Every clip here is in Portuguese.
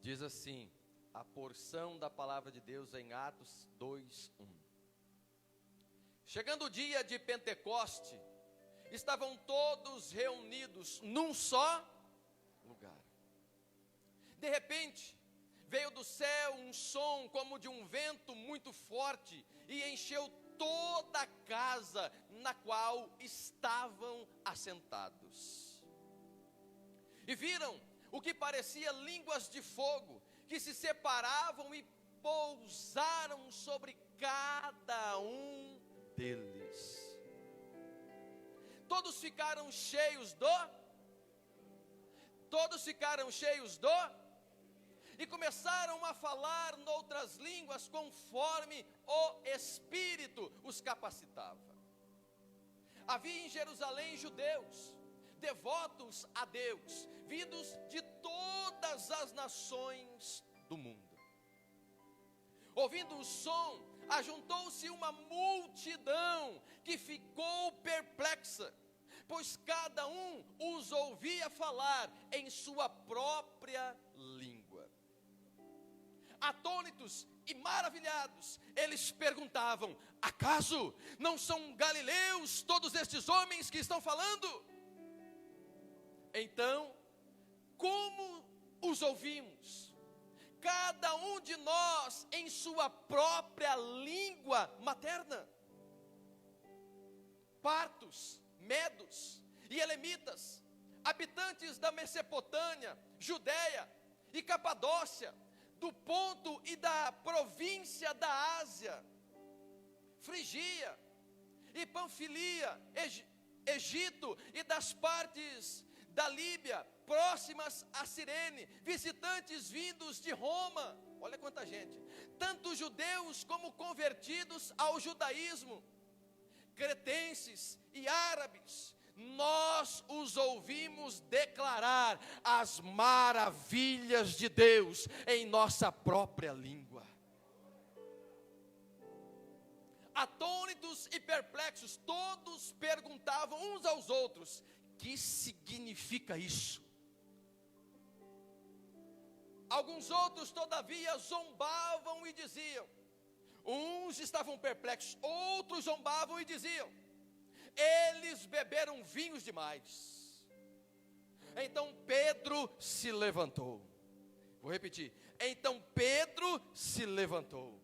Diz assim, a porção da palavra de Deus em Atos 2:1. Chegando o dia de Pentecoste, estavam todos reunidos num só lugar. De repente, veio do céu um som como de um vento muito forte e encheu toda a casa na qual estavam assentados. E viram o que parecia línguas de fogo, que se separavam e pousaram sobre cada um deles. Todos ficaram cheios e começaram a falar noutras línguas conforme o Espírito os capacitava. Havia em Jerusalém judeus, devotos a Deus, vindos de todas as nações do mundo. Ouvindo o som, ajuntou-se uma multidão que ficou perplexa, pois cada um os ouvia falar em sua própria língua. Atônitos e maravilhados, eles perguntavam: acaso não são galileus todos estes homens que estão falando? Então, como os ouvimos? Cada um de nós em sua própria língua materna. Partos, medos e elemitas, habitantes da Mesopotâmia, Judeia e Capadócia, do Ponto e da província da Ásia, Frigia e Panfilia, Egito e das partes da Líbia, próximas a Cirene, visitantes vindos de Roma, olha quanta gente, tanto judeus como convertidos ao judaísmo, cretenses e árabes, nós os ouvimos declarar as maravilhas de Deus em nossa própria língua. Atônitos e perplexos, todos perguntavam uns aos outros: que significa isso? Alguns outros, todavia, zombavam e diziam, uns estavam perplexos, outros zombavam e diziam: eles beberam vinhos demais. Então Pedro se levantou. Vou repetir. Então Pedro se levantou.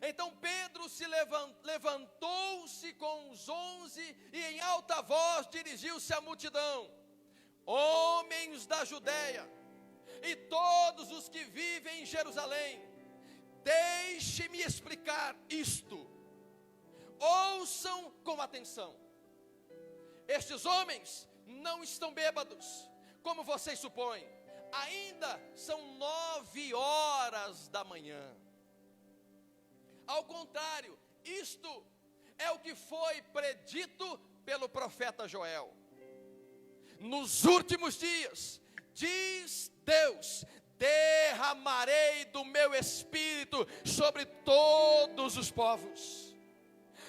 Então Pedro se levantou-se com os 11 e em alta voz dirigiu-se à multidão: homens da Judeia e todos os que vivem em Jerusalém, deixe-me explicar isto. Ouçam com atenção. Estes homens não estão bêbados, como vocês supõem. Ainda são 9 horas da manhã. Ao contrário, isto é o que foi predito pelo profeta Joel. Nos últimos dias, diz Deus, derramarei do meu espírito sobre todos os povos.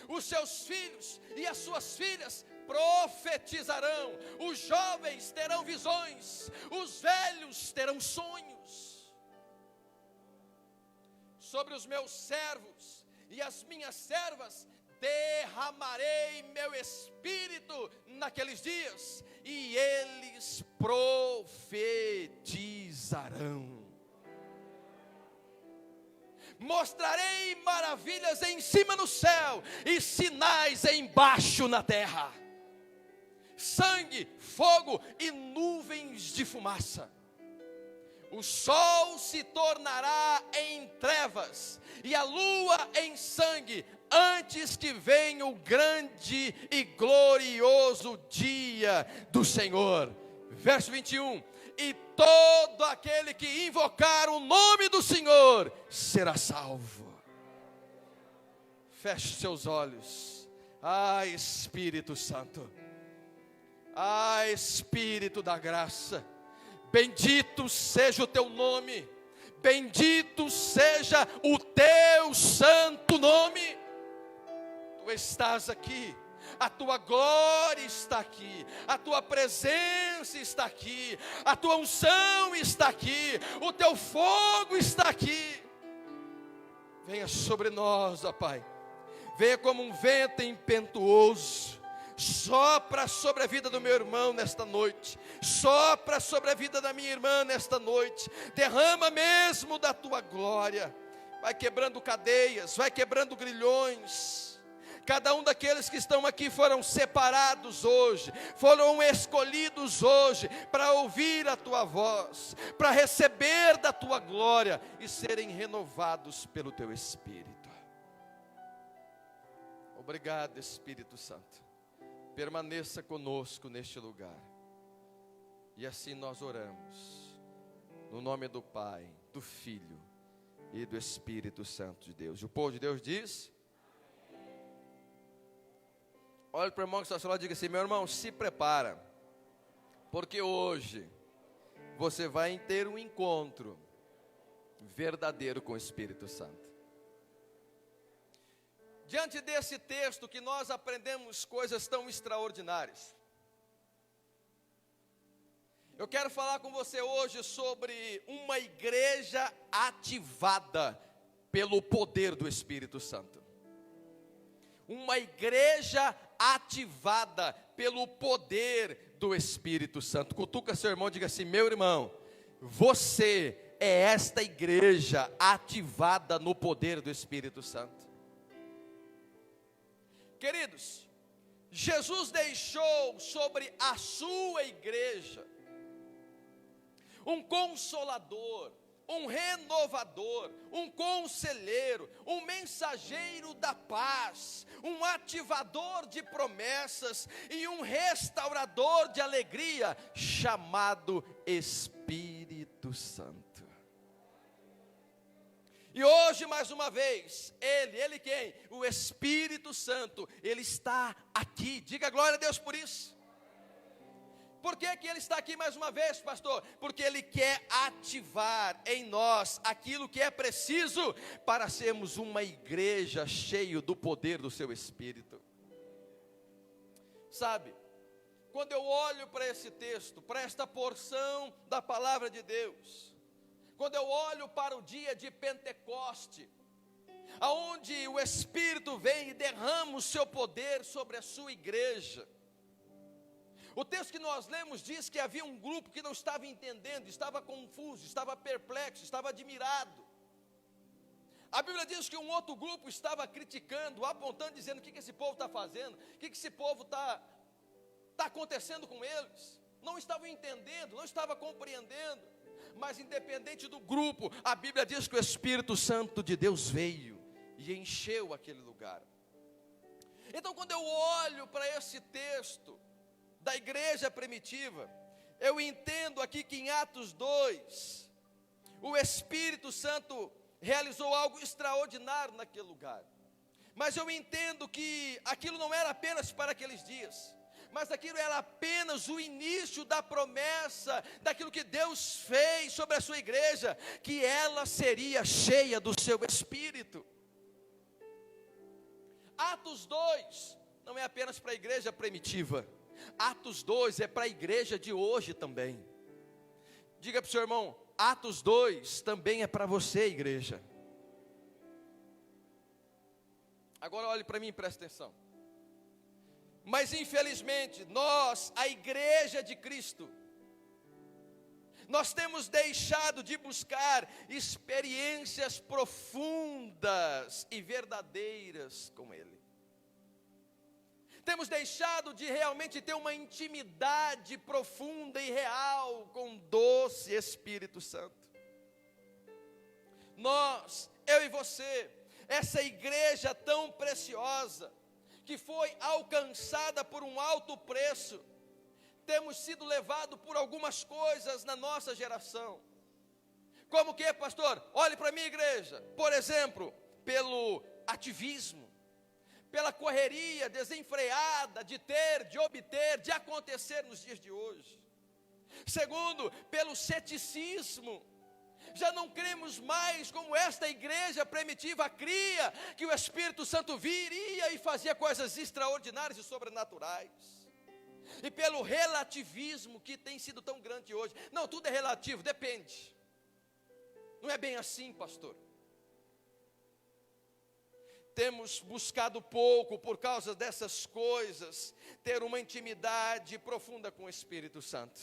Os seus filhos e as suas filhas profetizarão, os jovens terão visões, os velhos terão sonhos. Sobre os meus servos e as minhas servas derramarei meu espírito naqueles dias, e eles profetizarão. Mostrarei maravilhas em cima no céu e sinais embaixo na terra: sangue, fogo e nuvens de fumaça. O sol se tornará em trevas e a lua em sangue, antes que venha o grande e glorioso dia do Senhor. Verso 21. E todo aquele que invocar o nome do Senhor será salvo. Feche seus olhos. Ah, Espírito Santo. Ah, Espírito da graça. Bendito seja o teu nome. Bendito seja o teu santo nome. Tu estás aqui A tua glória está aqui, a tua presença está aqui, a tua unção está aqui, o teu fogo está aqui. Venha sobre nós, ó Pai, venha como um vento impetuoso, sopra sobre a vida do meu irmão nesta noite, sopra sobre a vida da minha irmã nesta noite, derrama mesmo da tua glória, vai quebrando cadeias, vai quebrando grilhões. Cada um daqueles que estão aqui foram separados hoje, foram escolhidos hoje para ouvir a tua voz, para receber da tua glória e serem renovados pelo teu Espírito. Obrigado, Espírito Santo. Permaneça conosco neste lugar. E assim nós oramos, no nome do Pai, do Filho e do Espírito Santo de Deus. E o povo de Deus diz: olha para o irmão que está ao seu lado e diga assim: meu irmão, se prepara, porque hoje você vai ter um encontro verdadeiro com o Espírito Santo. Diante desse texto que nós aprendemos coisas tão extraordinárias, eu quero falar com você hoje sobre uma igreja ativada pelo poder do Espírito Santo. Uma igreja ativada pelo poder do Espírito Santo. Cutuca seu irmão e diga assim: meu irmão, você é esta igreja ativada no poder do Espírito Santo. Queridos, Jesus deixou sobre a sua igreja um consolador, um renovador, um conselheiro, um mensageiro da paz, um ativador de promessas e um restaurador de alegria, chamado Espírito Santo. E hoje, mais uma vez, ele quem? O Espírito Santo, ele está aqui. Diga glória a Deus por isso. Por que ele está aqui mais uma vez, pastor? Porque ele quer ativar em nós aquilo que é preciso para sermos uma igreja cheia do poder do seu Espírito. Sabe, quando eu olho para esse texto, para esta porção da palavra de Deus, quando eu olho para o dia de Pentecoste, aonde o Espírito vem e derrama o seu poder sobre a sua igreja, o texto que nós lemos diz que havia um grupo que não estava entendendo, estava confuso, estava perplexo, estava admirado. A Bíblia diz que um outro grupo estava criticando, apontando, dizendo: o que esse povo está fazendo? O que esse povo está acontecendo com eles? Não estavam entendendo, não estavam compreendendo. Mas independente do grupo, a Bíblia diz que o Espírito Santo de Deus veio e encheu aquele lugar. Então, quando eu olho para esse texto da igreja primitiva, eu entendo aqui que em Atos 2, o Espírito Santo realizou algo extraordinário naquele lugar. Mas eu entendo que aquilo não era apenas para aqueles dias, mas aquilo era apenas o início da promessa, daquilo que Deus fez sobre a sua igreja, que ela seria cheia do seu Espírito. Atos 2 não é apenas para a igreja primitiva, Atos 2 é para a igreja de hoje também. Diga para o seu irmão: Atos 2 também é para você, igreja. Agora olhe para mim e preste atenção. Mas infelizmente, nós, a igreja de Cristo, nós temos deixado de buscar experiências profundas e verdadeiras com Ele. Temos deixado de realmente ter uma intimidade profunda e real com o doce Espírito Santo. Nós, eu e você, essa igreja tão preciosa, que foi alcançada por um alto preço, temos sido levados por algumas coisas na nossa geração. Como que, pastor? Olhe para mim, igreja. Por exemplo, pelo ativismo, pela correria desenfreada de ter, de obter, de acontecer nos dias de hoje. Segundo, pelo ceticismo. Já não cremos mais como esta igreja primitiva cria, que o Espírito Santo viria e fazia coisas extraordinárias e sobrenaturais. E pelo relativismo que tem sido tão grande hoje. Não, tudo é relativo, depende. Não é bem assim, pastor. Temos buscado pouco por causa dessas coisas, ter uma intimidade profunda com o Espírito Santo.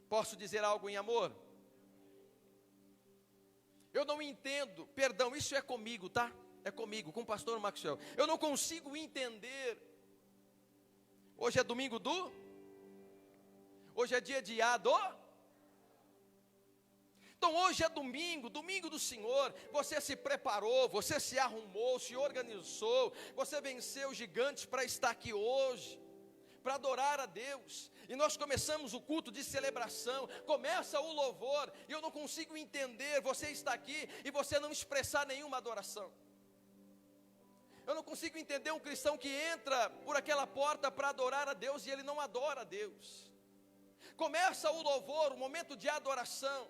Posso dizer algo em amor? Eu não entendo, perdão, isso é comigo, tá? É comigo, com o pastor Maxwell. Eu não consigo entender. Hoje é domingo hoje é dia de Então hoje é domingo do Senhor. Você se preparou, você se arrumou, se organizou, você venceu gigantes para estar aqui hoje, para adorar a Deus. E nós começamos o culto de celebração, começa o louvor, e eu não consigo entender, você está aqui e você não expressar nenhuma adoração. Eu não consigo entender um cristão que entra por aquela porta para adorar a Deus e ele não adora a Deus. Começa o louvor, o momento de adoração,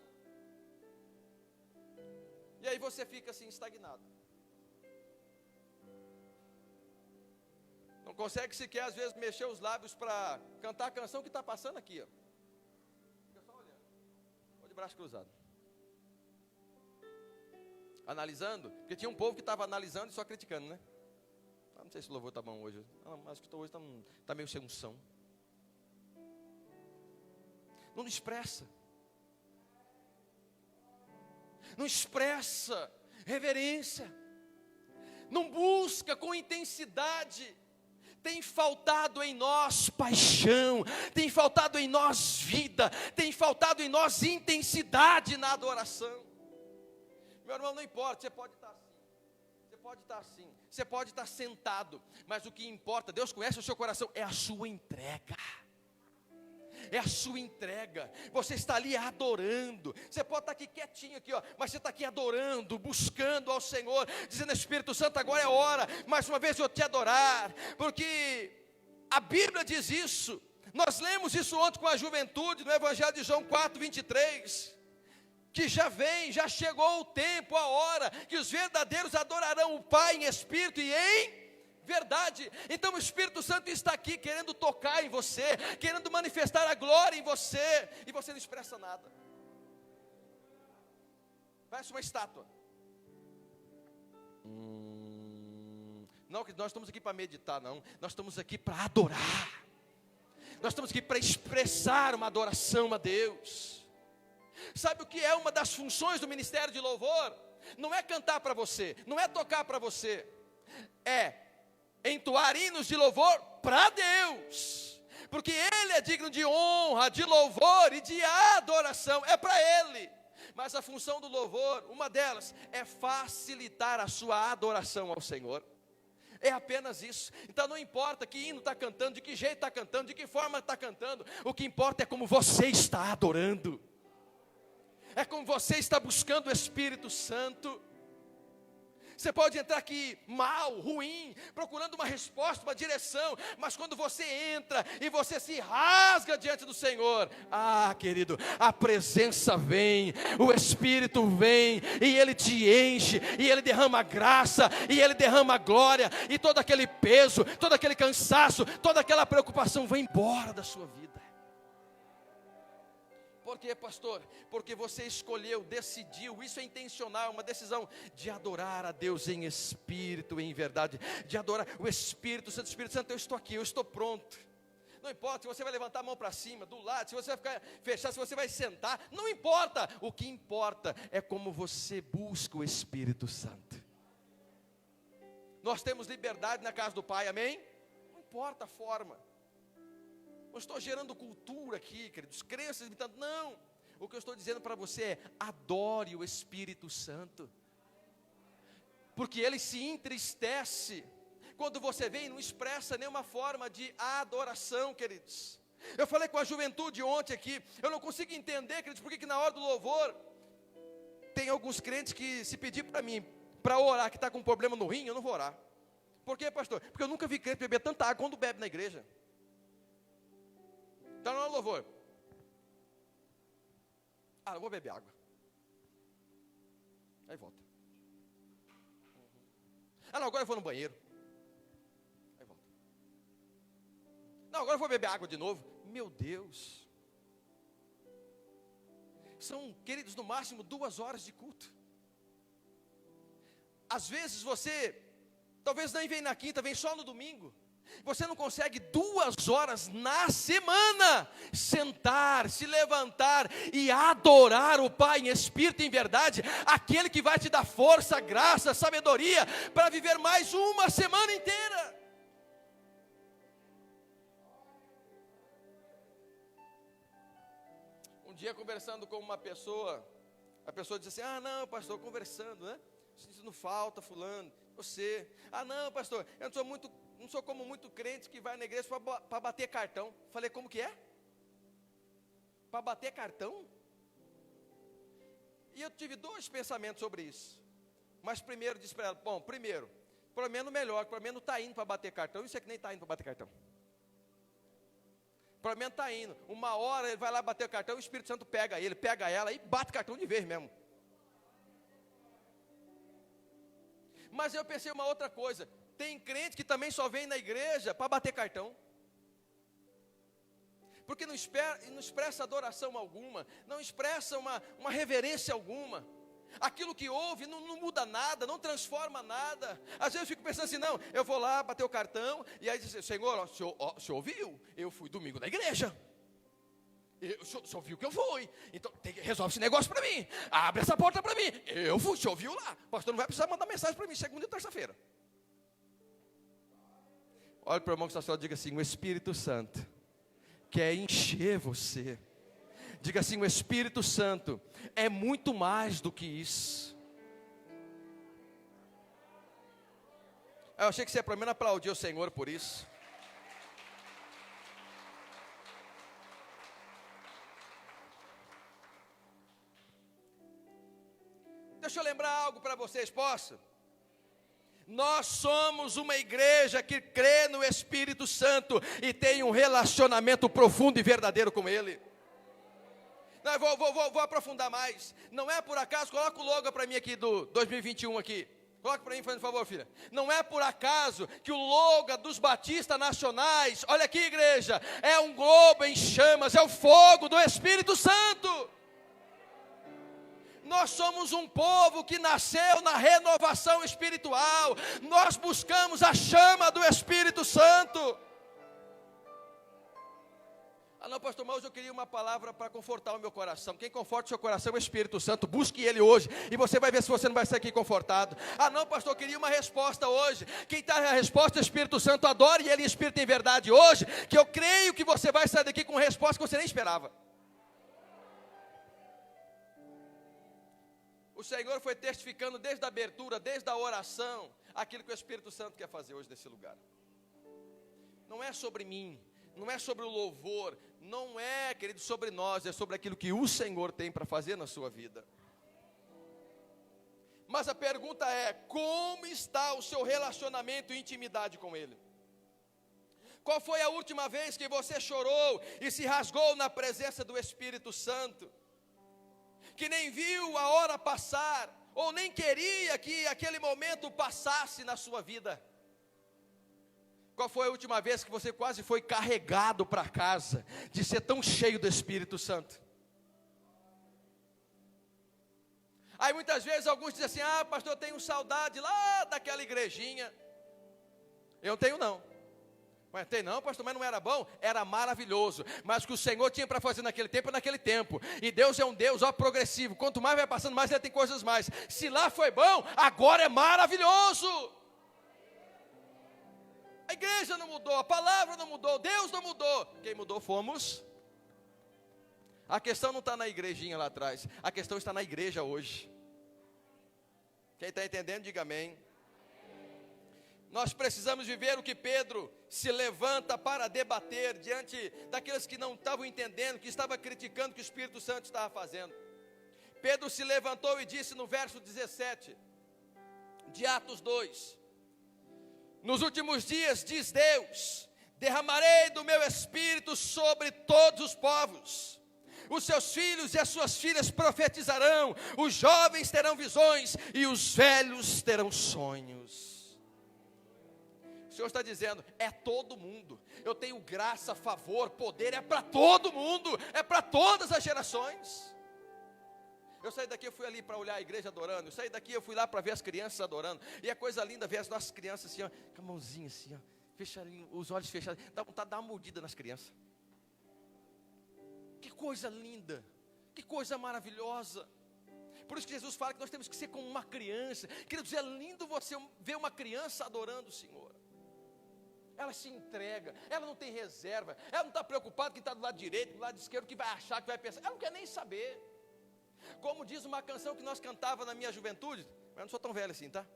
e aí você fica assim estagnado. Não consegue sequer às vezes mexer os lábios para cantar a canção que está passando aqui, ó. Fica só olhando, ou de braço cruzado, analisando, porque tinha um povo que estava analisando e só criticando, né? Não sei se o louvor está bom hoje. Acho que hoje está meio sem unção. Não expressa. Não expressa reverência. Não busca com intensidade. Tem faltado em nós paixão, tem faltado em nós vida, tem faltado em nós intensidade na adoração. Meu irmão, não importa, você pode estar assim, você pode estar assim, você pode estar sentado, mas o que importa, Deus conhece o seu coração, é a sua entrega. É a sua entrega. Você está ali adorando. Você pode estar aqui quietinho aqui, ó, mas você está aqui adorando, buscando ao Senhor, dizendo: Espírito Santo, agora é hora, mais uma vez eu te adorar, porque a Bíblia diz isso. Nós lemos isso ontem com a juventude, no Evangelho de João 4:23, que já chegou o tempo, a hora, que os verdadeiros adorarão o Pai em espírito e em verdade. Então o Espírito Santo está aqui querendo tocar em você, querendo manifestar a glória em você, e você não expressa nada. Parece uma estátua. Não, que nós estamos aqui para meditar, não. Nós estamos aqui para adorar. Nós estamos aqui para expressar uma adoração a Deus. Sabe o que é uma das funções do ministério de louvor? Não é cantar para você, não é tocar para você, é entoar hinos de louvor para Deus, porque Ele é digno de honra, de louvor e de adoração, é para Ele. Mas a função do louvor, uma delas, é facilitar a sua adoração ao Senhor. É apenas isso. Então não importa que hino está cantando, de que jeito está cantando, de que forma está cantando, o que importa é como você está adorando, é como você está buscando o Espírito Santo. Você pode entrar aqui mal, ruim, procurando uma resposta, uma direção, mas quando você entra e você se rasga diante do Senhor, querido, a presença vem, o Espírito vem, e Ele te enche, e Ele derrama graça, e Ele derrama glória, e todo aquele peso, todo aquele cansaço, toda aquela preocupação vai embora da sua vida. Por quê, pastor? Porque você escolheu, decidiu, isso é intencional, uma decisão de adorar a Deus em espírito e em verdade, de adorar o Espírito Santo. Espírito Santo, eu estou aqui, eu estou pronto. Não importa se você vai levantar a mão para cima, do lado, se você vai ficar fechado, se você vai sentar, não importa. O que importa é como você busca o Espírito Santo. Nós temos liberdade na casa do Pai, amém? Não importa a forma. Não estou gerando cultura aqui, queridos, crenças imitando, não. O que eu estou dizendo para você é: adore o Espírito Santo, porque Ele se entristece quando você vem e não expressa nenhuma forma de adoração, queridos. Eu falei com a juventude ontem aqui, eu não consigo entender, queridos, porque que na hora do louvor, tem alguns crentes que se pedir para mim, para orar, que está com um problema no rim, eu não vou orar. Por quê, pastor? Porque eu nunca vi crente beber tanta água quando bebe na igreja. Está no louvor. Eu vou beber água. Aí volta. Ah, não, agora eu vou no banheiro. Aí volta. Não, agora eu vou beber água de novo. Meu Deus. São, queridos, no máximo 2 horas de culto. Às vezes você, talvez nem vem na quinta, vem só no domingo. Você não consegue 2 horas na semana sentar, se levantar e adorar o Pai em espírito e em verdade, aquele que vai te dar força, graça, sabedoria para viver mais uma semana inteira. Um dia conversando com uma pessoa, a pessoa disse assim: ah não, pastor, conversando, né? Não falta fulano, você. Ah não, pastor, eu não sou como muito crente que vai na igreja para bater cartão. Falei, como que é? Para bater cartão? E eu tive 2 pensamentos sobre isso. Mas primeiro disse para ela, bom, primeiro, pelo menos melhor, pelo menos está indo para bater cartão. Isso é que nem está indo para bater cartão. Pelo menos está indo. Uma hora ele vai lá bater o cartão, o Espírito Santo pega ele, pega ela e bate cartão de vez mesmo. Mas eu pensei uma outra coisa. Tem crente que também só vem na igreja para bater cartão. Porque não expressa adoração alguma, não expressa uma reverência alguma. Aquilo que ouve não muda nada, não transforma nada. Às vezes eu fico pensando assim, não, eu vou lá bater o cartão, e aí diz, Senhor, o senhor ouviu? Eu fui domingo na igreja. O senhor viu que eu fui, então resolve esse negócio para mim, abre essa porta para mim, eu fui, o senhor viu lá, o pastor não vai precisar mandar mensagem para mim, segunda e terça-feira. Olha para o irmão que está só, diga assim, o Espírito Santo quer encher você. Diga assim, o Espírito Santo é muito mais do que isso. Eu achei que você ia pelo menos aplaudir o Senhor por isso. Deixa eu lembrar algo para vocês, posso? Nós somos uma igreja que crê no Espírito Santo e tem um relacionamento profundo e verdadeiro com Ele. Não, vou aprofundar mais. Não é por acaso, coloca o logo para mim aqui do 2021 aqui. Coloca para mim, fazendo favor, filha. Não é por acaso que o logo dos batistas nacionais, olha aqui, igreja, é um globo em chamas, é o fogo do Espírito Santo. Nós somos um povo que nasceu na renovação espiritual. Nós buscamos a chama do Espírito Santo. Ah não, pastor, mas hoje eu queria uma palavra para confortar o meu coração. Quem conforta o seu coração é o Espírito Santo. Busque ele hoje e você vai ver se você não vai sair aqui confortado. Ah não, pastor, eu queria uma resposta hoje. Quem está na resposta é o Espírito Santo. Adore ele em espírito e em verdade hoje, que eu creio que você vai sair daqui com resposta que você nem esperava. O Senhor foi testificando desde a abertura, desde a oração, aquilo que o Espírito Santo quer fazer hoje nesse lugar. Não é sobre mim, não é sobre o louvor, não é, querido, sobre nós, é sobre aquilo que o Senhor tem para fazer na sua vida. Mas a pergunta é, como está o seu relacionamento e intimidade com Ele? Qual foi a última vez que você chorou e se rasgou na presença do Espírito Santo? Que nem viu a hora passar, ou nem queria que aquele momento passasse na sua vida. Qual foi a última vez que você quase foi carregado para casa, de ser tão cheio do Espírito Santo? Aí muitas vezes alguns dizem assim, ah pastor, eu tenho saudade lá daquela igrejinha. Eu não tenho não. Mas tem não, pastor, mas não era bom? Era maravilhoso, mas o que o Senhor tinha para fazer naquele tempo é naquele tempo, e Deus é um Deus, ó, progressivo, quanto mais vai passando, mais Ele tem coisas mais. Se lá foi bom, agora é maravilhoso. A igreja não mudou, a palavra não mudou, Deus não mudou, quem mudou fomos. A questão não está na igrejinha lá atrás, a questão está na igreja hoje. Quem está entendendo, diga amém. Nós precisamos viver o que Pedro se levanta para debater diante daqueles que não estavam entendendo, que estavam criticando o que o Espírito Santo estava fazendo. Pedro se levantou e disse no verso 17 de Atos 2: nos últimos dias, diz Deus, derramarei do meu Espírito sobre todos os povos. os seus filhos e as suas filhas profetizarão, os jovens terão visões e os velhos terão sonhos. O Senhor está dizendo, é todo mundo. Eu tenho graça, favor, poder, é para todo mundo, é para todas as gerações. Eu saí daqui, eu fui ali para olhar a igreja adorando. Eu saí daqui, eu fui lá para ver as crianças adorando. E é coisa linda ver as nossas crianças assim, ó, com a mãozinha assim, ó, fechadinho, os olhos fechados. Dá vontade de dar uma mordida nas crianças. Que coisa linda, que coisa maravilhosa. Por isso que Jesus fala que nós temos que ser como uma criança. Queridos, é lindo você ver uma criança adorando o Senhor. Ela se entrega, ela não tem reserva, ela não está preocupada que está do lado direito, do lado esquerdo, que vai achar, que vai pensar. Ela não quer nem saber. Como diz uma canção que nós cantava na minha juventude, mas eu não sou tão velho assim, tá?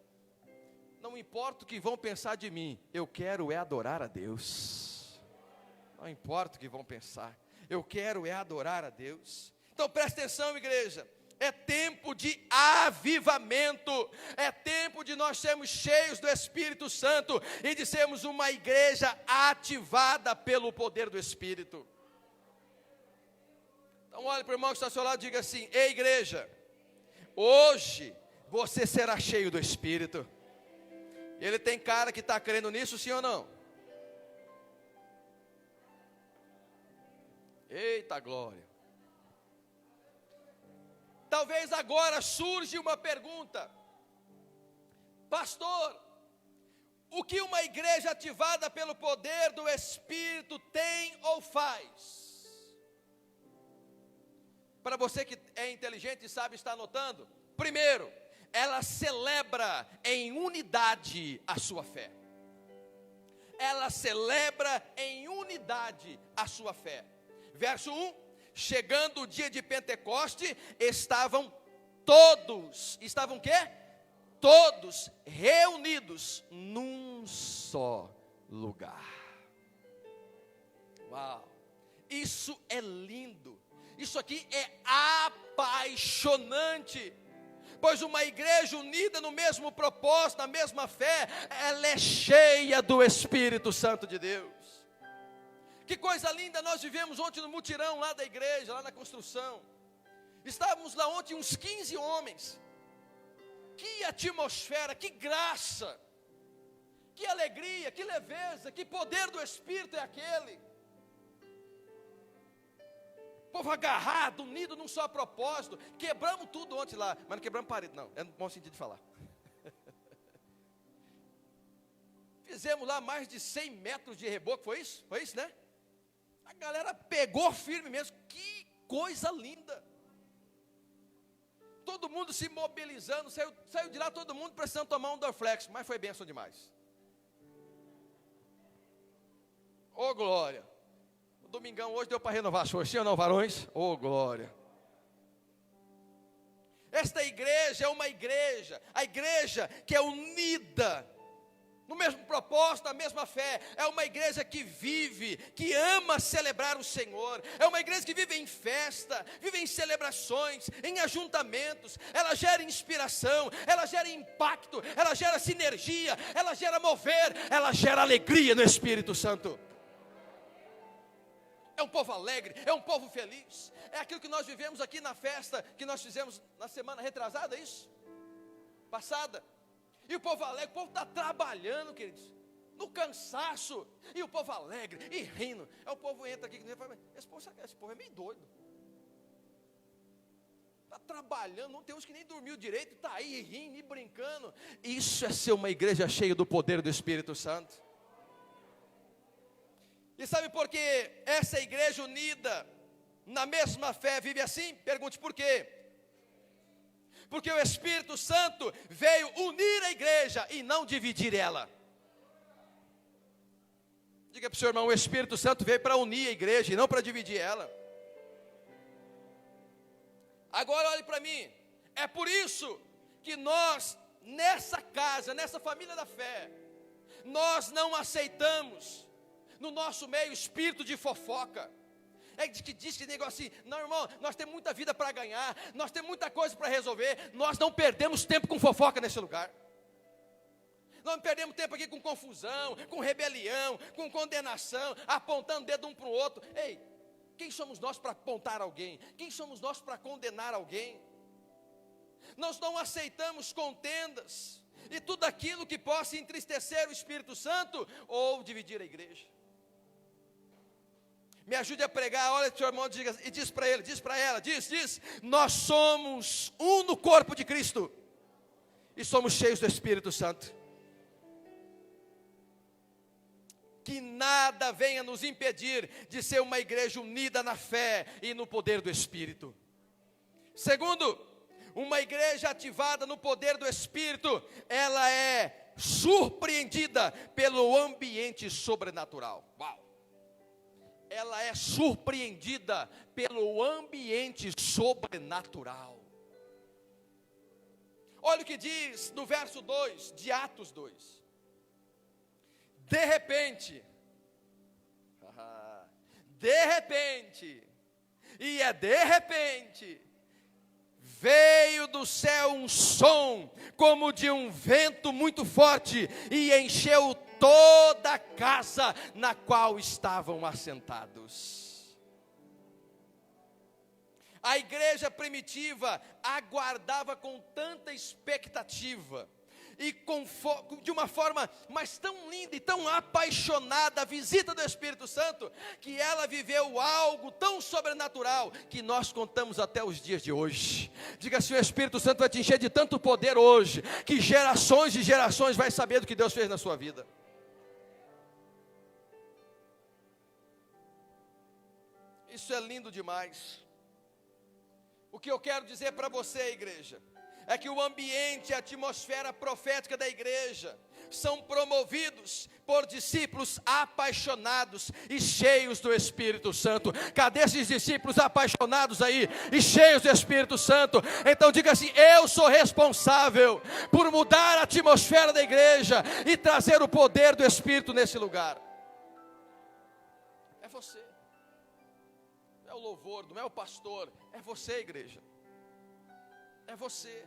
Não importa o que vão pensar de mim, eu quero é adorar a Deus. Não importa o que vão pensar, eu quero é adorar a Deus. Então presta atenção, igreja, é tempo de avivamento, é tempo de nós sermos cheios do Espírito Santo e de sermos uma igreja ativada pelo poder do Espírito. Então olhe para o irmão que está ao seu lado e diga assim: ei igreja, hoje você será cheio do Espírito. Ele tem cara que está crendo nisso, sim ou não? Eita glória. Talvez agora surge uma pergunta: pastor, o que uma igreja ativada pelo poder do Espírito tem ou faz? Para você que é inteligente e sabe estar anotando, primeiro, ela celebra em unidade a sua fé. Ela celebra em unidade a sua fé. Verso 1, chegando o dia de Pentecoste, estavam o quê? Todos reunidos num só lugar. Uau, isso é lindo. Isso aqui é apaixonante, pois uma igreja unida no mesmo propósito, na mesma fé, ela é cheia do Espírito Santo de Deus. Que coisa linda nós vivemos ontem no mutirão lá da igreja, lá na construção. Estávamos lá ontem uns 15 homens. Que atmosfera, que graça, que alegria, que leveza, que poder do Espírito é aquele. Povo agarrado, unido num só propósito. Quebramos tudo ontem lá, mas não quebramos parede não, é no bom sentido de falar. Fizemos lá mais de 100 metros de reboco, foi isso? Foi isso, né? A galera pegou firme mesmo, que coisa linda. Todo mundo se mobilizando, saiu de lá todo mundo precisando tomar um Dorflex, mas foi bênção demais. Ô glória. O domingão hoje deu para renovar as forças, sim ou não, varões? Ô glória. Esta igreja é uma igreja, a igreja que é unida no mesmo propósito, na mesma fé. É uma igreja que vive, que ama celebrar o Senhor. É uma igreja que vive em festa, vive em celebrações, em ajuntamentos. Ela gera inspiração, ela gera impacto, ela gera sinergia, ela gera mover, ela gera alegria no Espírito Santo. É um povo alegre, é um povo feliz. É aquilo que nós vivemos aqui na festa que nós fizemos na semana retrasada, é isso? Passada. E o povo alegre, o povo está trabalhando, queridos, no cansaço, e o povo alegre, e rindo. Aí o povo entra aqui e fala: esse povo é meio doido. Está trabalhando, não tem uns que nem dormiu direito, está aí rindo e brincando. Isso é ser uma igreja cheia do poder do Espírito Santo. E sabe por que essa igreja unida na mesma fé vive assim? Pergunte por quê. Porque o Espírito Santo veio unir a igreja e não dividir ela. Diga para o seu irmão: o Espírito Santo veio para unir a igreja e não para dividir ela. Agora olhe para mim. É por isso que nós, nessa casa, nessa família da fé, nós não aceitamos no nosso meio espírito de fofoca. É que diz que negócio assim: não, irmão, nós temos muita vida para ganhar, nós temos muita coisa para resolver, nós não perdemos tempo com fofoca nesse lugar. Nós não perdemos tempo aqui com confusão, com rebelião, com condenação, apontando o dedo um para o outro. Ei, Quem somos nós para apontar alguém? Quem somos nós para condenar alguém? Nós não aceitamos contendas e tudo aquilo que possa entristecer o Espírito Santo ou dividir a igreja. Me ajude a pregar, olha para o seu irmão e diz para ele, diz para ela, diz, nós somos um no corpo de Cristo e somos cheios do Espírito Santo. Que nada venha nos impedir de ser uma igreja unida na fé e no poder do Espírito. Segundo, uma igreja ativada no poder do Espírito, ela é surpreendida pelo ambiente sobrenatural. Uau! Ela é surpreendida pelo ambiente sobrenatural. Olha o que diz no verso 2 de Atos 2. De repente, e é de repente, veio do céu um som, como de um vento muito forte, e encheu toda a casa na qual estavam assentados. A igreja primitiva aguardava com tanta expectativa, e de uma forma mas tão linda e tão apaixonada a visita do Espírito Santo, que ela viveu algo tão sobrenatural, que nós contamos até os dias de hoje. Diga assim: o Espírito Santo vai te encher de tanto poder hoje, que gerações e gerações vai saber do que Deus fez na sua vida. Isso é lindo demais. O que eu quero dizer para você, igreja, é que o ambiente e a atmosfera profética da igreja são promovidos por discípulos apaixonados e cheios do Espírito Santo. Cadê esses discípulos apaixonados aí e cheios do Espírito Santo? Então diga assim: eu sou responsável por mudar a atmosfera da igreja e trazer o poder do Espírito nesse lugar. É você. Não é o louvor, não é o pastor, é você, igreja. É você.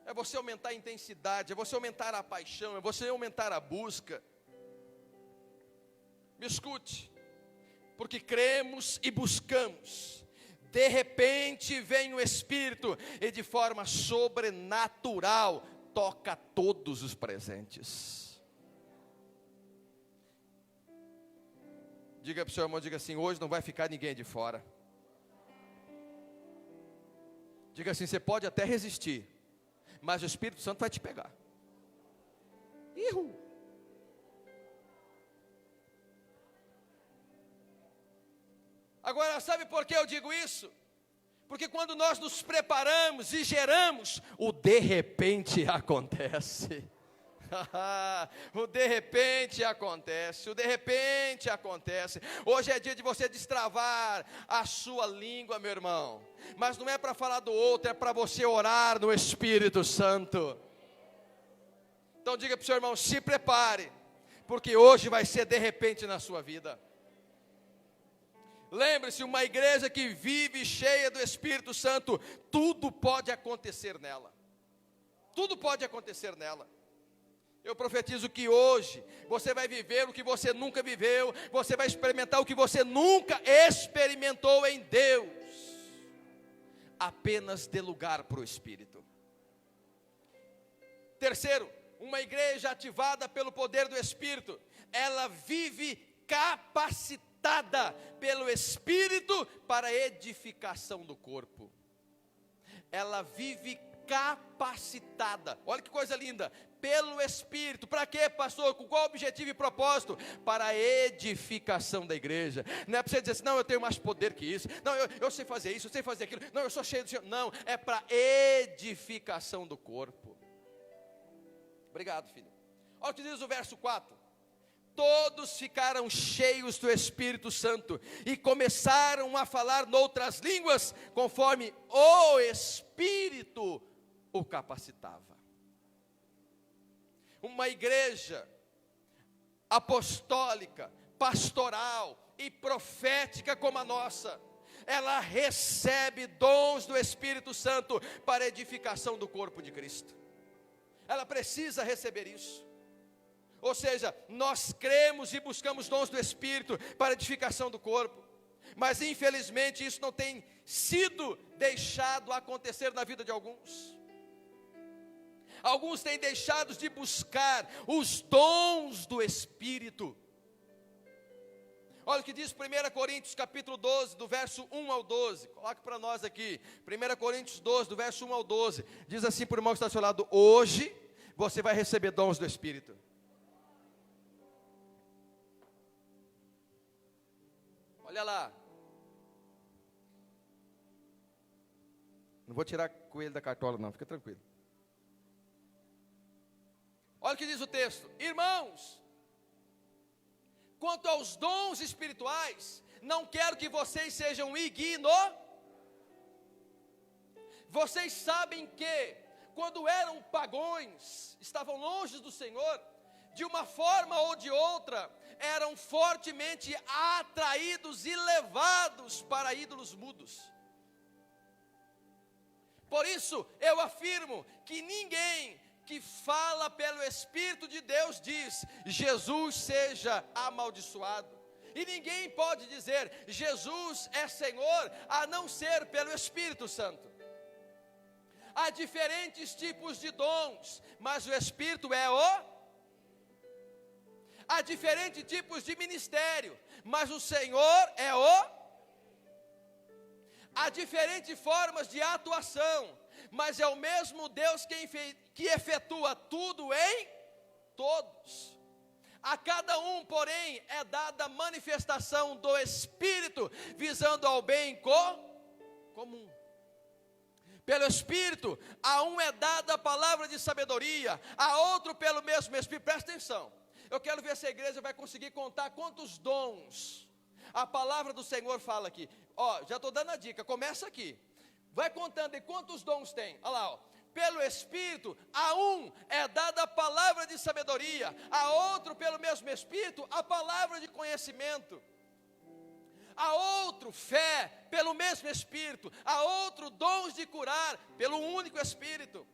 É você aumentar a intensidade, é você aumentar a paixão, é você aumentar a busca. Me escute, porque cremos e buscamos. De repente vem o Espírito e de forma sobrenatural toca todos os presentes. Diga para o seu irmão, diga assim: hoje não vai ficar ninguém de fora. Diga assim: você pode até resistir, mas o Espírito Santo vai te pegar. Ihu. Agora, sabe por que eu digo isso? Porque quando nós nos preparamos e geramos, o de repente acontece. O de repente acontece, o de repente acontece. Hoje é dia de você destravar a sua língua, meu irmão. Mas não é para falar do outro, é para você orar no Espírito Santo. Então diga para o seu irmão: se prepare, porque hoje vai ser de repente na sua vida. Lembre-se, uma igreja que vive cheia do Espírito Santo, tudo pode acontecer nela. Tudo pode acontecer nela. Eu profetizo que hoje você vai viver o que você nunca viveu, você vai experimentar o que você nunca experimentou em Deus. Apenas dê lugar para o Espírito. Terceiro, uma igreja ativada pelo poder do Espírito, ela vive capacitada pelo Espírito para a edificação do corpo. Ela vive capacitada, olha que coisa linda, pelo Espírito. Para quê, pastor? Com qual objetivo e propósito? Para a edificação da igreja. Não é para você dizer assim: não, eu tenho mais poder que isso, não, eu sei fazer isso, eu sei fazer aquilo, não, eu sou cheio do Senhor. Não, é para edificação do corpo. Obrigado, filho. Olha o que diz o verso 4. Todos ficaram cheios do Espírito Santo e começaram a falar noutras línguas, conforme o Espírito o capacitava. Uma igreja apostólica, pastoral e profética como a nossa, ela recebe dons do Espírito Santo para a edificação do corpo de Cristo. Ela precisa receber isso. Ou seja, nós cremos e buscamos dons do Espírito para a edificação do corpo. Mas infelizmente isso não tem sido deixado acontecer na vida de alguns. Alguns têm deixado de buscar os dons do Espírito. Olha o que diz 1 Coríntios capítulo 12, do verso 1 ao 12. Coloque para nós aqui, 1 Coríntios 12, do verso 1 ao 12. Diz assim para o irmão que está ao seu lado: hoje você vai receber dons do Espírito. Olha lá. Não vou tirar coelho da cartola não, fica tranquilo. Olha o que diz o texto: irmãos, quanto aos dons espirituais, não quero que vocês sejam ignorantes. Vocês sabem que, quando eram pagãos, estavam longe do Senhor, de uma forma ou de outra, eram fortemente atraídos e levados para ídolos mudos. Por isso, eu afirmo que ninguém que fala pelo Espírito de Deus diz: Jesus seja amaldiçoado. E ninguém pode dizer: Jesus é Senhor, a não ser pelo Espírito Santo. Há diferentes tipos de dons, mas o Espírito é o... Há diferentes tipos de ministério, mas o Senhor é o... Há diferentes formas de atuação, mas é o mesmo Deus que efetua tudo em todos. A cada um, porém, é dada a manifestação do Espírito, visando ao bem comum. Pelo Espírito, a um é dada a palavra de sabedoria, a outro pelo mesmo Espírito. Presta atenção, eu quero ver se a igreja vai conseguir contar quantos dons a palavra do Senhor fala aqui. Ó, já estou dando a dica, começa aqui. Vai contando aí quantos dons tem. Olha lá, ó. Pelo Espírito, a um é dada a palavra de sabedoria, a outro pelo mesmo Espírito, a palavra de conhecimento, a outro fé pelo mesmo Espírito, a outro dons de curar pelo único Espírito,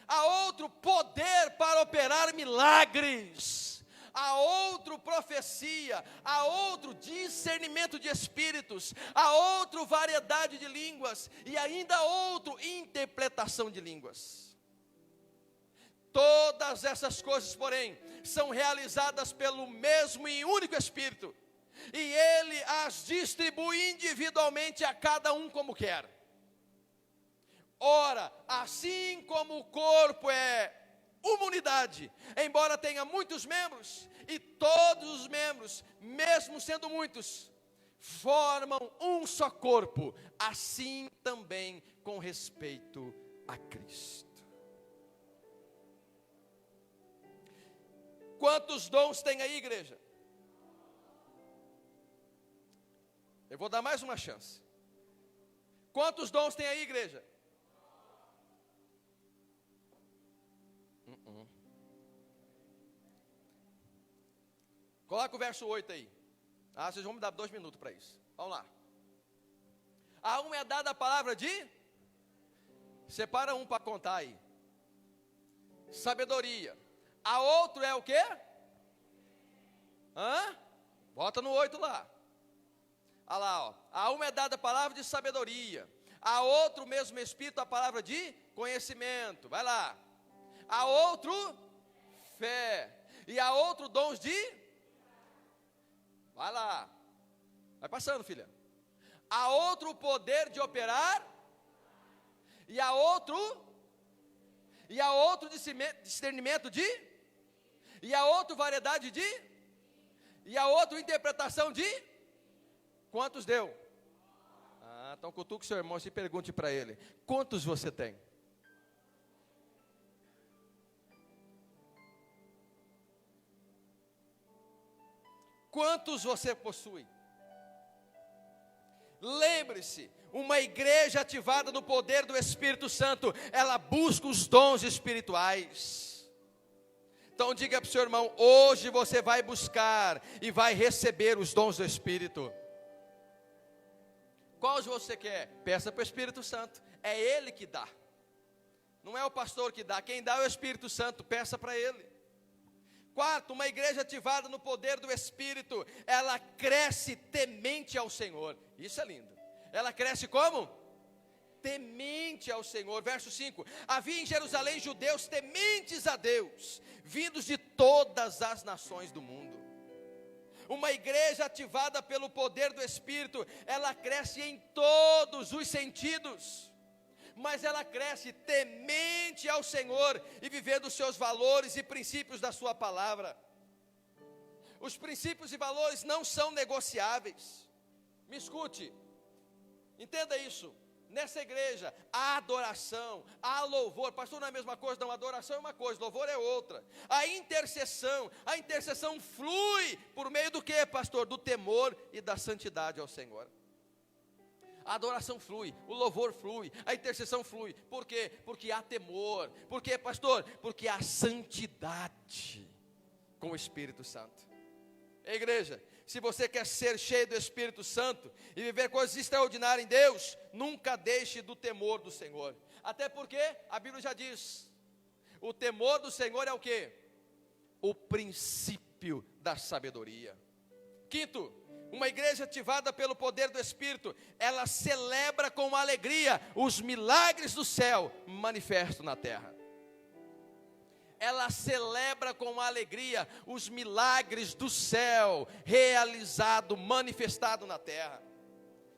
a outro poder para operar milagres, a outro profecia, a outro discernimento de espíritos, a outro variedade de línguas, e ainda a outro interpretação de línguas. Todas essas coisas, porém, são realizadas pelo mesmo e único Espírito, e Ele as distribui individualmente a cada um como quer. Ora, assim como o corpo é uma unidade, embora tenha muitos membros, e todos os membros, mesmo sendo muitos, formam um só corpo, assim também com respeito a Cristo. Quantos dons tem aí, igreja? Eu vou dar mais uma chance. Quantos dons tem aí, igreja? Coloca o verso 8 aí. Vocês vão me dar 2 minutos para isso. Vamos lá. A um é dada a palavra de... Separa um para contar aí. Sabedoria. A outro é o quê? Bota no 8 lá. Olha lá, ó. A um é dada a palavra de sabedoria. A outro, mesmo Espírito, a palavra de conhecimento. Vai lá. A outro, fé. E a outro, dons de... Vai lá. Vai passando, filha. A outro, poder de operar. E a outro... E a outro, discernimento de... E a outro, variedade de... E a outro, interpretação de... Quantos deu? Então cutuque seu irmão e pergunte para ele: quantos você tem? Quantos você possui? Lembre-se, uma igreja ativada no poder do Espírito Santo, ela busca os dons espirituais. Então diga para o seu irmão: hoje você vai buscar e vai receber os dons do Espírito. Quais você quer? Peça para o Espírito Santo. É Ele que dá. Não é o pastor que dá. Quem dá é o Espírito Santo. Peça para Ele. Quarto, uma igreja ativada no poder do Espírito, ela cresce temente ao Senhor. Isso é lindo. Ela cresce como? Temente ao Senhor. Verso 5: havia em Jerusalém judeus tementes a Deus, vindos de todas as nações do mundo. Uma igreja ativada pelo poder do Espírito, ela cresce em todos os sentidos, mas ela cresce temente ao Senhor e vivendo os seus valores e princípios da sua palavra. Os princípios e valores não são negociáveis. Me escute, entenda isso. Nessa igreja, há adoração, há louvor. Pastor, não é a mesma coisa? Não, adoração é uma coisa, louvor é outra. A intercessão flui por meio do que, pastor? Do temor e da santidade ao Senhor. A adoração flui, o louvor flui, a intercessão flui. Por quê? Porque há temor. Por quê, pastor? Porque há santidade com o Espírito Santo. Igreja, se você quer ser cheio do Espírito Santo e viver coisas extraordinárias em Deus, nunca deixe do temor do Senhor. Até porque a Bíblia já diz, o temor do Senhor é o quê? O princípio da sabedoria. Quinto, uma igreja ativada pelo poder do Espírito, ela celebra com alegria os milagres do céu manifestos na terra. Ela celebra com alegria os milagres do céu, realizado, manifestado na terra.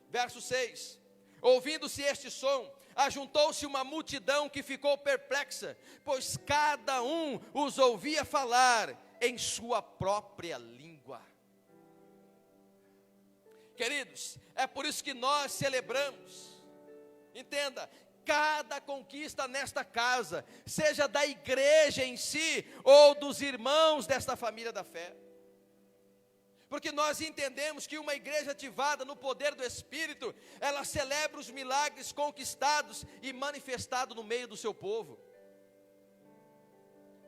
Verso 6: ouvindo-se este som, ajuntou-se uma multidão que ficou perplexa, pois cada um os ouvia falar em sua própria língua. Queridos, é por isso que nós celebramos. Entenda, cada conquista nesta casa, seja da igreja em si, ou dos irmãos desta família da fé, porque nós entendemos que uma igreja ativada no poder do Espírito, ela celebra os milagres conquistados e manifestados no meio do seu povo.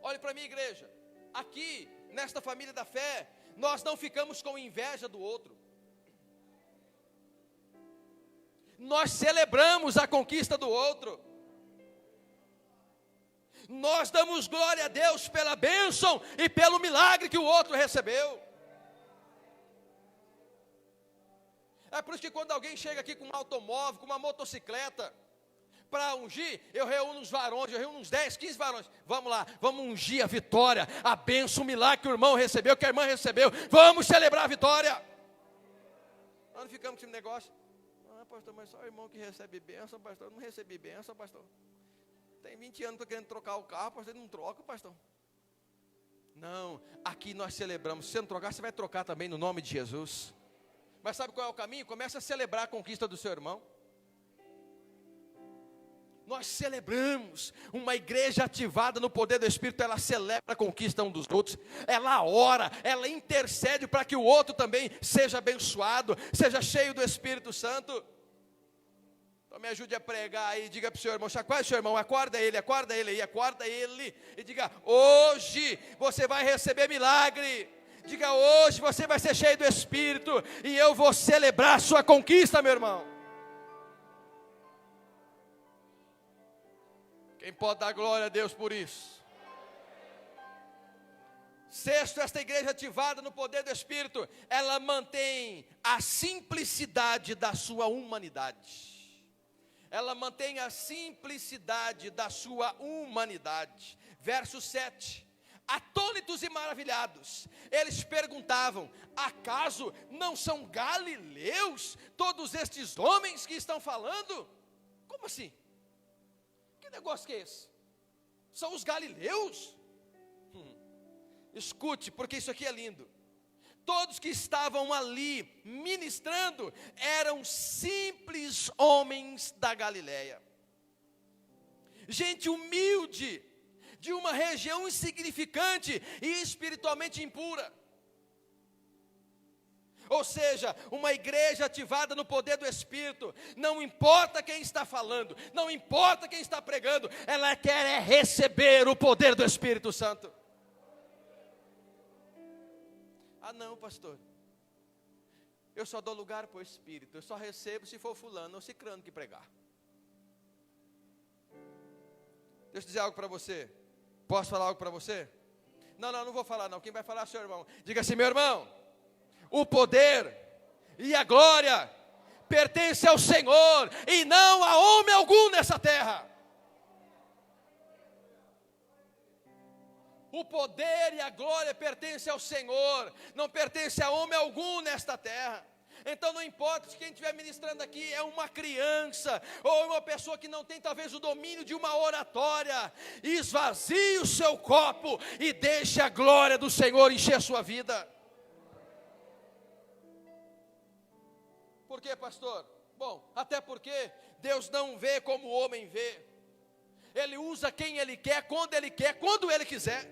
Olhe para mim, igreja, aqui, nesta família da fé, nós não ficamos com inveja do outro. Nós celebramos a conquista do outro. Nós damos glória a Deus pela bênção e pelo milagre que o outro recebeu. É por isso que quando alguém chega aqui com um automóvel, com uma motocicleta, para ungir, eu reúno uns varões, eu reúno uns 10, 15 varões. Vamos lá, vamos ungir a vitória, a bênção, o milagre que o irmão recebeu, que a irmã recebeu. Vamos celebrar a vitória. Nós não ficamos com esse negócio. Pastor, mas só o irmão que recebe bênção, pastor. Eu não recebi bênção, pastor. Tem 20 anos, estou querendo trocar o carro, pastor, não troca, pastor. Não, aqui nós celebramos. Se você não trocar, você vai trocar também no nome de Jesus. Mas sabe qual é o caminho? Comece a celebrar a conquista do seu irmão. Nós celebramos. Uma igreja ativada no poder do Espírito, ela celebra a conquista um dos outros. Ela ora, ela intercede para que o outro também seja abençoado, seja cheio do Espírito Santo. Então me ajude a pregar aí, diga para o seu irmão, chacoalhe o seu irmão, acorda ele aí, acorda ele, e diga, hoje você vai receber milagre. Diga, hoje você vai ser cheio do Espírito, e eu vou celebrar a sua conquista, meu irmão. Quem pode dar glória a Deus por isso? Sexto, esta igreja ativada no poder do Espírito, ela mantém a simplicidade da sua humanidade. Ela mantém a simplicidade da sua humanidade. Verso 7. Atônitos e maravilhados, eles perguntavam, acaso não são galileus todos estes homens que estão falando? Como assim? Que negócio que é esse? São os galileus? Escute, porque isso aqui é lindo. Todos que estavam ali ministrando eram simples homens da Galileia. Gente humilde, de uma região insignificante e espiritualmente impura. Ou seja, uma igreja ativada no poder do Espírito, não importa quem está falando, não importa quem está pregando, ela quer receber o poder do Espírito Santo. Ah não, pastor, eu só dou lugar para o Espírito, eu só recebo se for fulano ou cicrano que pregar. Deixa eu dizer algo para você, posso falar algo para você? Não vou falar não. Quem vai falar é o seu irmão. Diga assim: meu irmão, o poder e a glória pertence ao Senhor e não a homem algum nessa terra. O poder e a glória pertencem ao Senhor, não pertence a homem algum nesta terra. Então não importa se quem estiver ministrando aqui é uma criança, ou uma pessoa que não tem talvez o domínio de uma oratória, esvazie o seu copo e deixe a glória do Senhor encher a sua vida. Por quê, pastor? Bom, até porque Deus não vê como o homem vê. Ele usa quem Ele quer, quando Ele quiser.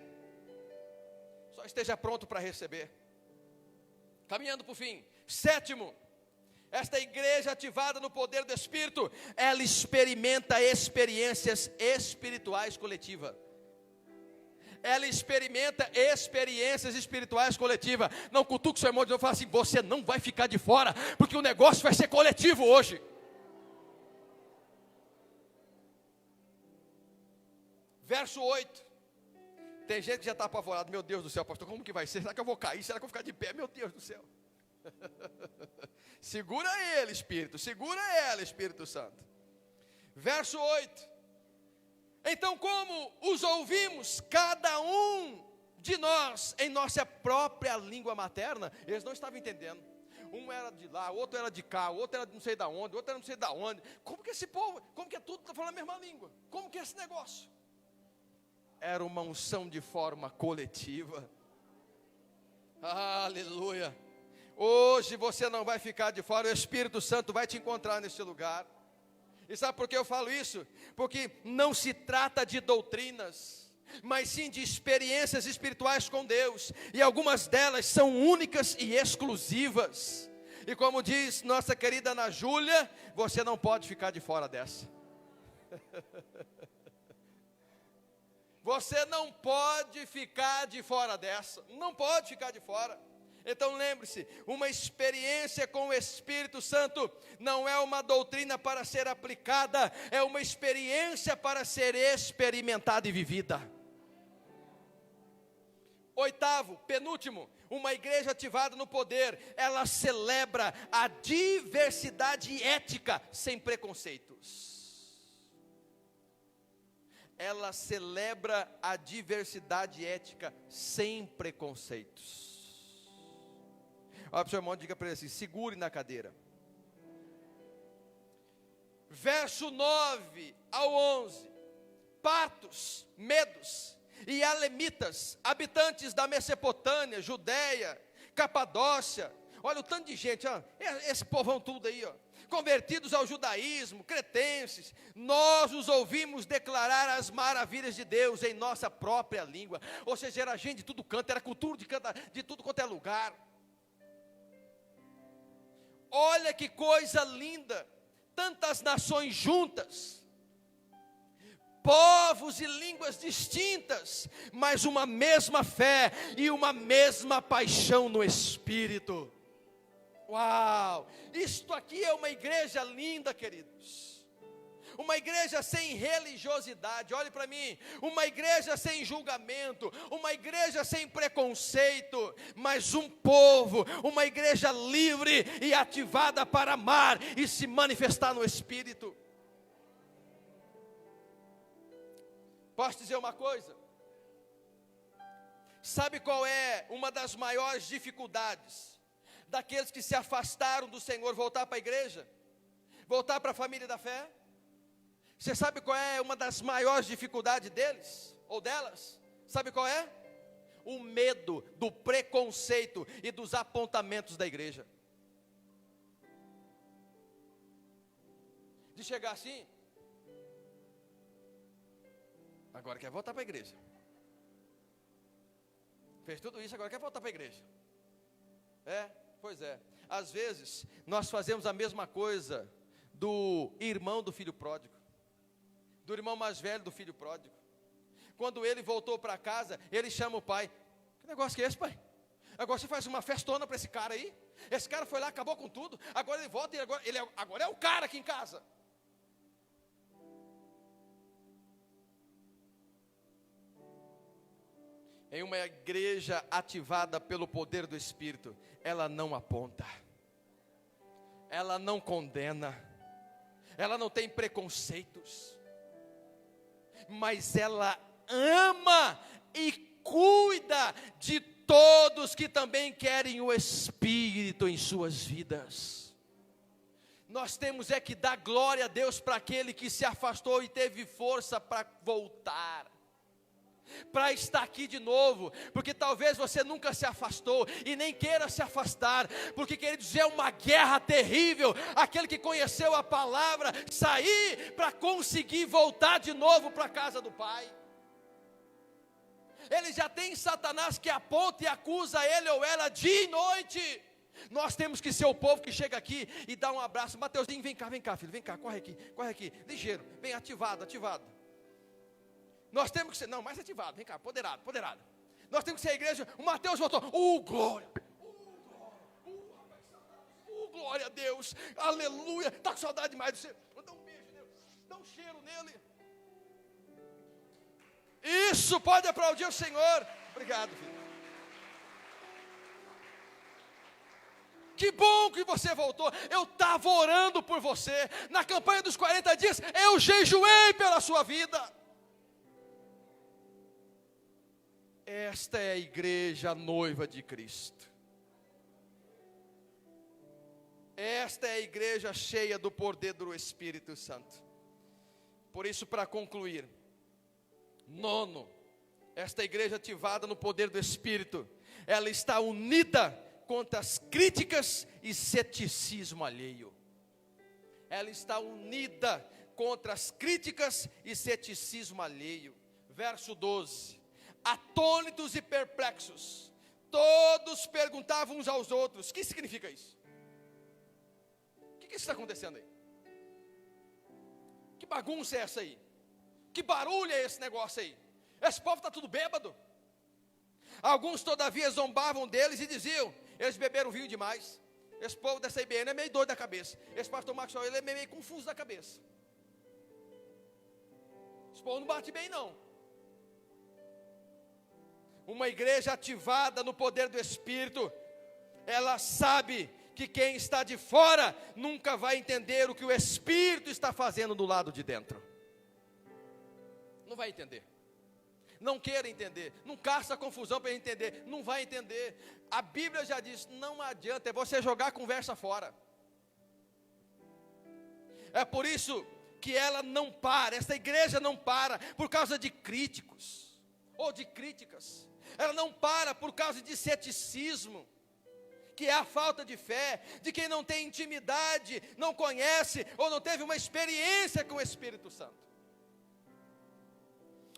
Só esteja pronto para receber. Caminhando para o fim. 7º, esta igreja ativada no poder do Espírito, ela experimenta experiências espirituais coletivas. Ela experimenta experiências espirituais coletivas. Não cutuque o seu irmão e fala assim: você não vai ficar de fora, porque o negócio vai ser coletivo hoje. Verso 8. Tem gente que já está apavorado. Meu Deus do céu, pastor, como que vai ser? Será que eu vou cair? Será que eu vou ficar de pé? Meu Deus do céu. Segura ele, Espírito. Segura ela, Espírito Santo. Verso 8. Então, como os ouvimos, cada um de nós, em nossa própria língua materna, eles não estavam entendendo. Um era de lá, outro era de cá, outro era de não sei da onde, outro era não sei da onde. Como que esse povo, como que é tudo está falando a mesma língua? Como que é esse negócio? Era uma unção de forma coletiva. Aleluia. Hoje você não vai ficar de fora, o Espírito Santo vai te encontrar nesse lugar. E sabe por que eu falo isso? Porque não se trata de doutrinas, mas sim de experiências espirituais com Deus. E algumas delas são únicas e exclusivas. E como diz nossa querida Ana Júlia, você não pode ficar de fora dessa. Você não pode ficar de fora dessa. Não pode ficar de fora. Então lembre-se, uma experiência com o Espírito Santo não é uma doutrina para ser aplicada, é uma experiência para ser experimentada e vivida. 8º, penúltimo, uma igreja ativada no poder, ela celebra a diversidade ética sem preconceitos. Ela celebra a diversidade ética sem preconceitos. Olha para o seu irmão e diga para ele assim: segure na cadeira. Verso 9 ao 11. Partos, medos e alemitas, habitantes da Mesopotâmia, Judeia, Capadócia. Olha o tanto de gente, ó, esse povão tudo aí, ó, convertidos ao judaísmo, cretenses. Nós os ouvimos declarar as maravilhas de Deus em nossa própria língua. Ou seja, era gente de tudo canto, era cultura de tudo quanto é lugar. Olha que coisa linda, tantas nações juntas, povos e línguas distintas, mas uma mesma fé e uma mesma paixão no Espírito. Uau, isto aqui é uma igreja linda, queridos. Uma igreja sem religiosidade, olhe para mim, uma igreja sem julgamento, uma igreja sem preconceito, mas um povo, uma igreja livre e ativada para amar e se manifestar no Espírito. Posso dizer uma coisa? Sabe qual é uma das maiores dificuldades daqueles que se afastaram do Senhor voltar para a igreja? Voltar para a família da fé? Você sabe qual é uma das maiores dificuldades deles, ou delas? Sabe qual é? O medo do preconceito e dos apontamentos da igreja. De chegar assim, agora quer voltar para a igreja. Fez tudo isso, agora quer voltar para a igreja. Pois é. Às vezes, nós fazemos a mesma coisa do irmão do filho pródigo. Do irmão mais velho do filho pródigo. Quando ele voltou para casa, ele chama o pai. Que negócio que é esse, pai? Agora você faz uma festona para esse cara aí. Esse cara foi lá, acabou com tudo. Agora ele volta e agora é o cara aqui em casa. Em uma igreja ativada pelo poder do Espírito, ela não aponta, ela não condena, ela não tem preconceitos, mas ela ama e cuida de todos que também querem o Espírito em suas vidas. Nós temos que dar glória a Deus para aquele que se afastou e teve força para voltar, para estar aqui de novo, porque talvez você nunca se afastou e nem queira se afastar, porque, queridos, é uma guerra terrível, aquele que conheceu a palavra, sair para conseguir voltar de novo para a casa do Pai. Ele já tem Satanás que aponta e acusa ele ou ela dia e noite. Nós temos que ser o povo que chega aqui e dá um abraço. Mateuzinho, vem cá, filho, vem cá, corre aqui, ligeiro, bem ativado. Nós temos que ser, não, mais ativado, vem cá, poderado. Nós temos que ser a igreja. O Mateus voltou, glória, glória a Deus, aleluia, está com saudade demais de você. Dá um beijo nele, dá um cheiro nele. Isso, pode aplaudir o Senhor. Obrigado, filho. Que bom que você voltou. Eu estava orando por você. Na campanha dos 40 dias, eu jejuei pela sua vida. Esta é a igreja noiva de Cristo. Esta é a igreja cheia do poder do Espírito Santo. Por isso, para concluir, nono, esta igreja ativada no poder do Espírito, ela está unida contra as críticas e ceticismo alheio. Ela está unida contra as críticas e ceticismo alheio. Verso 12. Atônitos e perplexos, todos perguntavam uns aos outros: o que significa isso? O que está acontecendo aí? Que bagunça é essa aí? Que barulho é esse negócio aí? Esse povo está tudo bêbado. Alguns todavia zombavam deles e diziam: eles beberam vinho demais. Esse povo dessa IBN é meio doido da cabeça. Esse pastor Maxwell, ele é meio confuso da cabeça. Esse povo não bate bem não. Uma igreja ativada no poder do Espírito, ela sabe que quem está de fora nunca vai entender o que o Espírito está fazendo do lado de dentro. Não vai entender. Não queira entender. Não caça confusão para entender. Não vai entender. A Bíblia já diz, não adianta, é você jogar a conversa fora. É por isso que ela não para, essa igreja não para por causa de críticos ou de críticas. Ela não para por causa de ceticismo, que é a falta de fé, de quem não tem intimidade, não conhece ou não teve uma experiência com o Espírito Santo.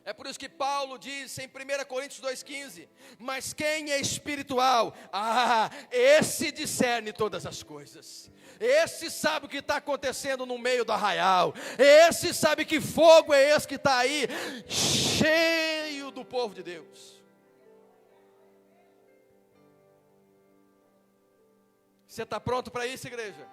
É por isso que Paulo diz em 1 Coríntios 2,15: mas quem é espiritual, esse discerne todas as coisas, esse sabe o que está acontecendo no meio do arraial, esse sabe que fogo é esse que está aí, cheio do povo de Deus. Você está pronto para isso, igreja?